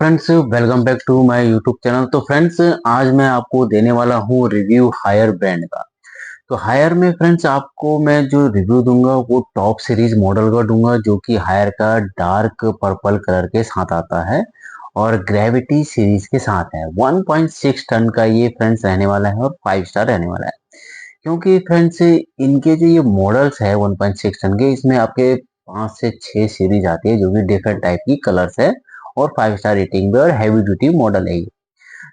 Friends, welcome back to my YouTube channel. तो friends, आज मैं आपको देने वाला हूँ रिव्यू हायर ब्रांड का। तो हायर में फ्रेंड्स आपको मैं जो रिव्यू दूंगा वो टॉप सीरीज मॉडल का दूंगा, जो कि हायर का डार्क पर्पल कलर के साथ आता है और ग्रेविटी सीरीज के साथ है। 1.6 टन का ये फ्रेंड्स रहने वाला है और 5 स्टार रहने वाला है। क्योंकि फ्रेंड्स इनके जो ये मॉडल्स है 1.6 टन के, इसमें आपके 5 से 6 सीरीज आती है जो कि डिफरेंट टाइप की कलर्स है और 5 स्टार रेटिंग भी और हैवी ड्यूटी मॉडल है ये।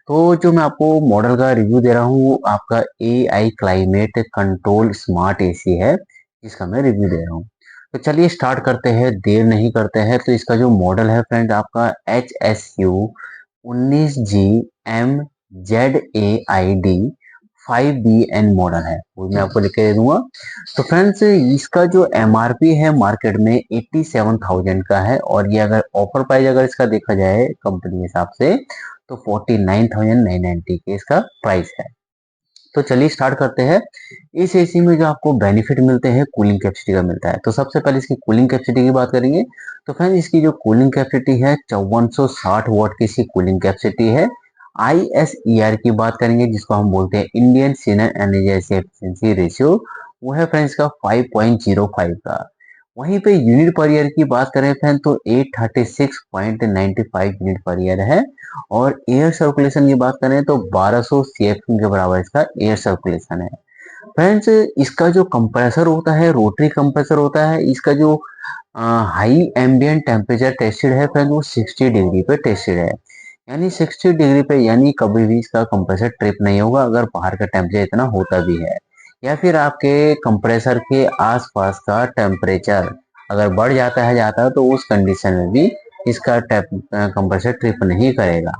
तो जो मैं आपको मॉडल का रिव्यू दे रहा हूँ वो आपका AI climate control smart AC है, जिसका मैं रिव्यू दे रहा हूँ। तो चलिए स्टार्ट करते हैं, देर नहीं करते हैं। तो इसका जो मॉडल है फ्रेंड आपका HSU 19G MZAID 5BN model है, वो मैं आपको लिख के दे दूंगा। तो फ्रेंड्स इसका जो MRP है मार्केट में 87,000 का है, और ये अगर ऑफर प्राइस अगर इसका देखा जाए कंपनी के हिसाब से तो 49,990 के इसका प्राइस है। तो चलिए स्टार्ट करते हैं। इस एसी में जो आपको बेनिफिट मिलते हैं कूलिंग कैपेसिटी का मिलता है। तो सबसे पहले इसकी कूलिंग कैपेसिटी की बात करेंगे। तो फ्रेंड्स इसकी जो कूलिंग कैपेसिटी है 5460 वॉट की इसकी कूलिंग कैपेसिटी है। ISER की बात करेंगे, जिसको हम बोलते हैं Indian senior energy efficiency ratio, वो है फ्रेंड्स का 5.05 का। वहीं पे यूनिट पर ईयर की बात करें फ्रेंड तो 836.95 यूनिट पर ईयर है। और एयर सर्कुलेशन की बात करें तो 1200 CFM के बराबर इसका एयर सर्कुलेशन है। फ्रेंड्स इसका जो कंप्रेसर होता है रोटरी कंप्रेसर होता है। इसका जो हाई एम्बिएंट टेम्परेचर टेस्टेड है फ्रेंड वो 60 डिग्री पे टेस्टेड है। यानी 60 डिग्री पे, यानी कभी भी इसका कंप्रेसर ट्रिप नहीं होगा अगर बाहर का टेम्परेचर इतना होता भी है, या फिर आपके कंप्रेसर के आसपास का टेम्परेचर अगर बढ़ जाता है तो उस कंडीशन में भी इसका कंप्रेसर ट्रिप नहीं करेगा।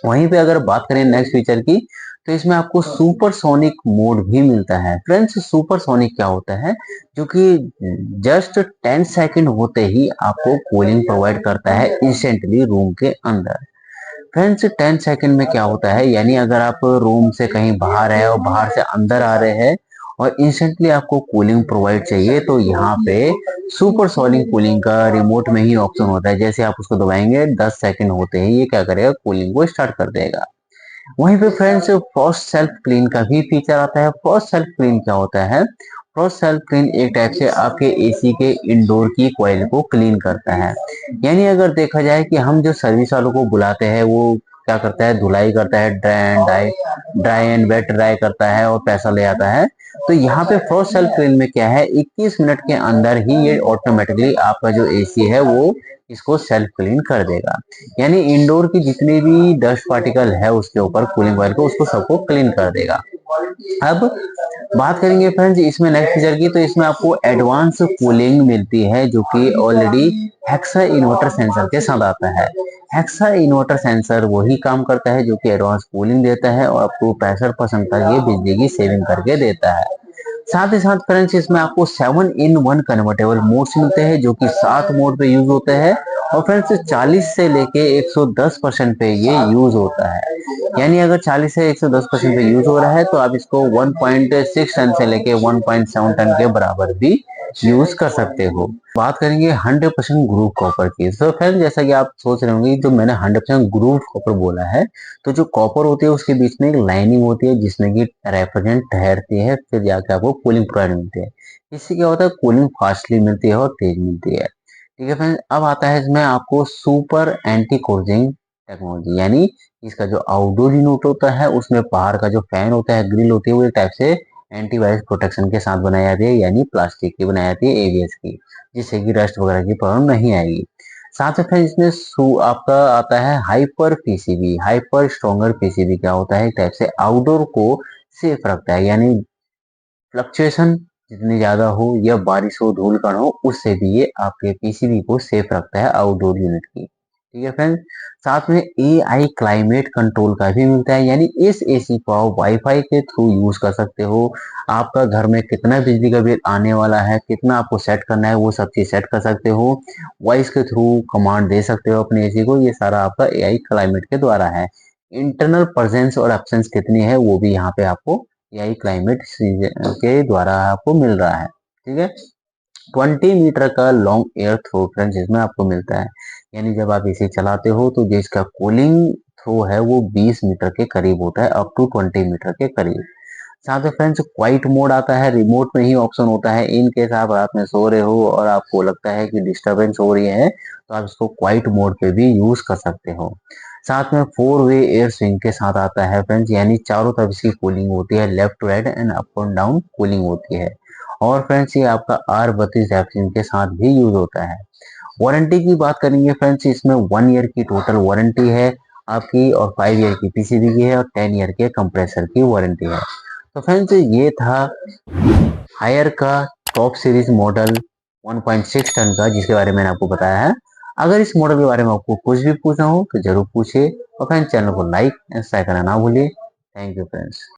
वहीं पे अगर बात करें नेक्स्ट फीचर की, तो इसमें आपको सुपरसोनिक मोड भी मिलता है। फ्रेंड्स सुपरसोनिक क्या होता है, जो कि जस्ट 10 सेकंड होते ही आपको कूलिंग प्रोवाइड करता है इंस्टेंटली रूम के अंदर। फ्रेंड्स 10 सेकंड में क्या होता है, यानी अगर आप रूम से कहीं बाहर है और बाहर से अंदर आ रहे हैं और इंस्टेंटली आपको कूलिंग प्रोवाइड चाहिए, तो यहाँ पे सुपर सोनिक कूलिंग का रिमोट में ही ऑप्शन होता है। जैसे आप उसको दबाएंगे 10 सेकंड होते ही ये क्या करेगा, कूलिंग को स्टार्ट कर देगा। वहीं पे फ्रेंड्स फर्स्ट सेल्फ क्लीन का भी फीचर आता है। फर्स्ट सेल्फ क्लीन क्या होता है, फर्स्ट सेल्फ क्लीन एक टाइप से आपके एसी के इंडोर की कॉइल को क्लीन करता है। यानी अगर देखा जाए कि हम जो सर्विस वालों को बुलाते हैं वो क्या करता है, धुलाई करता है, ड्राई एंड वेट ड्राई करता है और पैसा ले आता है। तो यहाँ पे फर्स्ट सेल्फ क्लीन में क्या है, 21 मिनट के अंदर ही ये ऑटोमेटिकली आपका जो एसी है वो इसको सेल्फ क्लीन कर देगा। यानी इंडोर की जितनी भी डस्ट पार्टिकल है उसके ऊपर कूलिंग कॉइल को उसको सबको क्लीन कर देगा। अब बात करेंगे फ्रेंड्स इसमें नेक्स्ट फीचर की, तो इसमें आपको एडवांस कूलिंग मिलती है जो कि ऑलरेडी हेक्सा इन्वर्टर सेंसर के साथ आता है। हेक्सा इन्वर्टर सेंसर वही काम करता है जो कि एडवांस कूलिंग देता है और आपको 65% तक ये बिजली की सेविंग करके देता है। साथ ही साथ फ्रेंड्स इसमें आपको 7-in-1 कन्वर्टेबल मोड्स मिलते हैं जो कि 7 मोड पे यूज होते हैं। और फ्रेंड्स 40 से लेके 110% पे ये यूज होता है। यानी अगर 40 से 110% पे यूज हो रहा है तो आप इसको 1.6 टन से लेके 1.7 टन के बराबर भी यूज कर सकते हो। बात करेंगे 100% ग्रूव कॉपर की। तो फ्रेंड जैसा कि आप सोच रहे होंगे, जो मैंने 100% ग्रूव कॉपर बोला है, तो जो कॉपर होती है उसके बीच में एक लाइनिंग होती है जिसमें कि रेफ्रिजरेंट ठहरती है, फिर जाकर आपको कूलिंग प्रोवाइड मिलती है। इससे क्या होता है, कूलिंग फास्टली मिलती है और तेज मिलती है। ठीक है फ्रेंड, अब आता है इसमें आपको सुपर एंटी कोजिंग टेक्नोलॉजी। यानी इसका जो आउटडोर यूनिट होता है उसमें बाहर का जो फैन होता है, ग्रिल होती है, वो एक टाइप से एंटीवायरस प्रोटेक्शन के साथ बनाई जाती है, यानी प्लास्टिक की बनाई जाती है, ABS की, जिससे कि रस्ट वगैरह की प्रॉब्लम नहीं आएगी। साथ में फ्रेंड इसमें आपका आता है hyper PCB। Hyper stronger PCB क्या होता है, एक टाइप से आउटडोर को सेफ रखता है। यानी फ्लक्चुएशन जितनी ज्यादा हो या बारिश हो, धूल कण हो, उससे भी ये आपके PCB को सेफ रखता है आउटडोर यूनिट की। ठीक है फ्रेंड, साथ में AI क्लाइमेट कंट्रोल का भी मिलता है। यानी इस AC को आप वाईफाई के थ्रू यूज कर सकते हो। आपका घर में कितना बिजली का बिल आने वाला है, कितना आपको सेट करना है, वो सब चीज सेट कर सकते हो। वॉइस के थ्रू कमांड दे सकते हो अपने AC को। ये सारा आपका AI क्लाइमेट के द्वारा है। इंटरनल प्रेजेंस और एब्सेंस कितनी है वो भी यहाँ पे आपको AI क्लाइमेट के द्वारा आपको मिल रहा है। ठीक है, 20 मीटर का लॉन्ग एयर थ्रो फ्रेंड्स इसमें आपको मिलता है। यानी जब आप इसे चलाते हो तो जो इसका कूलिंग थ्रो है वो 20 मीटर के करीब होता है, अप टू 20 मीटर के करीब। साथ में फ्रेंड्स क्वाइट मोड आता है, रिमोट में ही ऑप्शन होता है। इन केस आप रात में सो रहे हो और आपको लगता है कि डिस्टरबेंस हो रही है तो आप इसको क्वाइट मोड पे भी यूज कर सकते हो। साथ में 4 वे एयर स्विंग के साथ आता है फ्रेंड्स, यानी चारों तरफ इसकी कूलिंग होती है, left to right and up and down cooling होती है। और फ्रेंड्स ये आपका R32 एप्सिन के साथ भी यूज होता है। वारंटी की बात करेंगे फ्रेंड्स, इसमें 1 ईयर की टोटल वारंटी है आपकी, और 5 ईयर की पीसीबी की है, और 10 ईयर के कंप्रेसर की वारंटी है। तो फ्रेंड्स ये था हायर का टॉप सीरीज मॉडल 1.6 टन का, जिसके बारे में मैंने आपको बताया है। अगर इस मॉडल के बारे में आपको कुछ भी पूछना हो तो जरूर पूछिए, और फ्रेंड्स चैनल को लाइक एंड सब्सक्राइब करना ना भूलिए। Thank you friends.